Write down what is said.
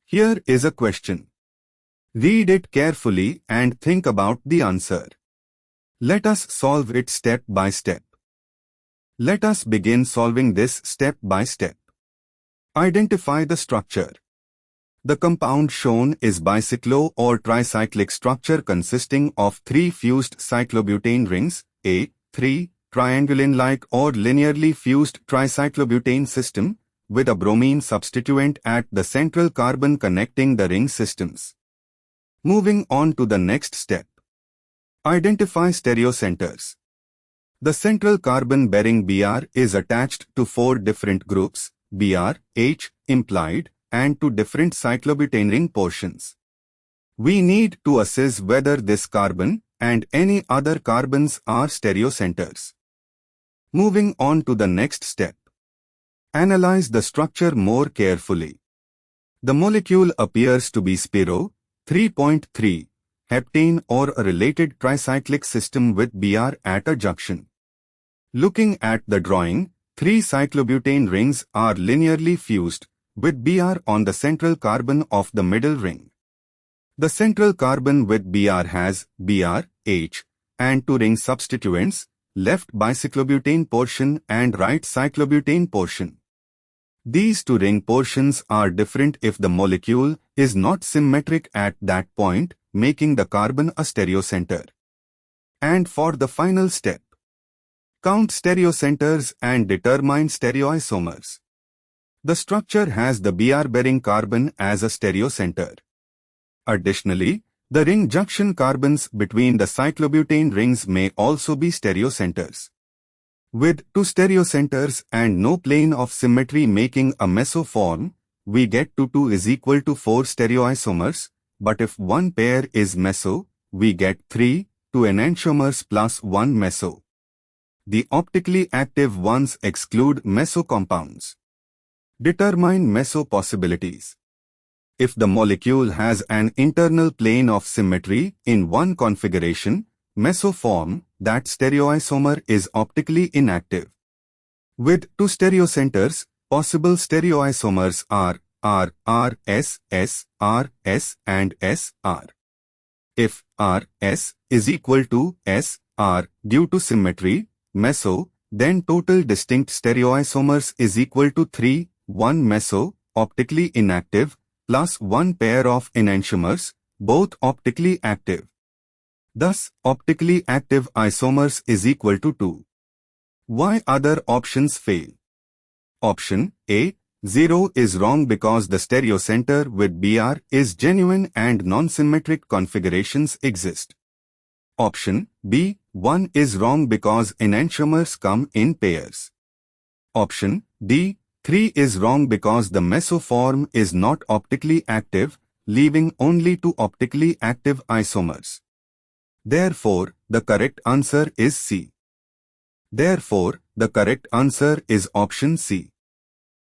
Here is a question. Read it carefully and think about the answer. Let us solve it step by step. Let us begin solving this step by step. Identify the structure. The compound shown is bicyclo or tricyclic structure consisting of 3 fused cyclobutane rings, A, 3, trianguline-like or linearly fused tricyclobutane system, with a bromine substituent at the central carbon connecting the ring systems. Moving on to the next step. Identify stereocenters. The central carbon-bearing Br is attached to 4 different groups, Br, H, implied, and to different cyclobutane ring portions. We need to assess whether this carbon and any other carbons are stereocenters. Moving on to the next step. Analyze the structure more carefully. The molecule appears to be spiro 3.3, heptane or a related tricyclic system with Br at a junction. Looking at the drawing, 3 cyclobutane rings are linearly fused, with Br on the central carbon of the middle ring. The central carbon with Br has Br, H, and 2 ring substituents, left bicyclobutane portion and right cyclobutane portion. These 2 ring portions are different if the molecule is not symmetric at that point, making the carbon a stereocenter. And for the final step, count stereocenters and determine stereoisomers. The structure has the Br-bearing carbon as a stereocenter. Additionally, the ring junction carbons between the cyclobutane rings may also be stereocenters. With 2 stereocenters and no plane of symmetry making a mesoform, we get to 2 is equal to 4 stereoisomers, but if one pair is meso, we get 3, 2 enantiomers plus 1 meso. The optically active ones exclude meso compounds. Determine meso possibilities. If the molecule has an internal plane of symmetry in one configuration, mesoform, that stereoisomer is optically inactive. With 2 stereocenters, possible stereoisomers are R, R, S, S, R, S and S, R. If R, S is equal to S, R due to symmetry, meso, then total distinct stereoisomers is equal to 3, 1 meso, optically inactive, plus 1 pair of enantiomers, both optically active. Thus, optically active isomers is equal to 2. Why other options fail? Option A, 0 is wrong because the stereocenter with Br is genuine and non-symmetric configurations exist. Option B, 1 is wrong because enantiomers come in pairs. Option D, 3 is wrong because the mesoform is not optically active, leaving only 2 optically active isomers. Therefore, the correct answer is C. Therefore, the correct answer is option C.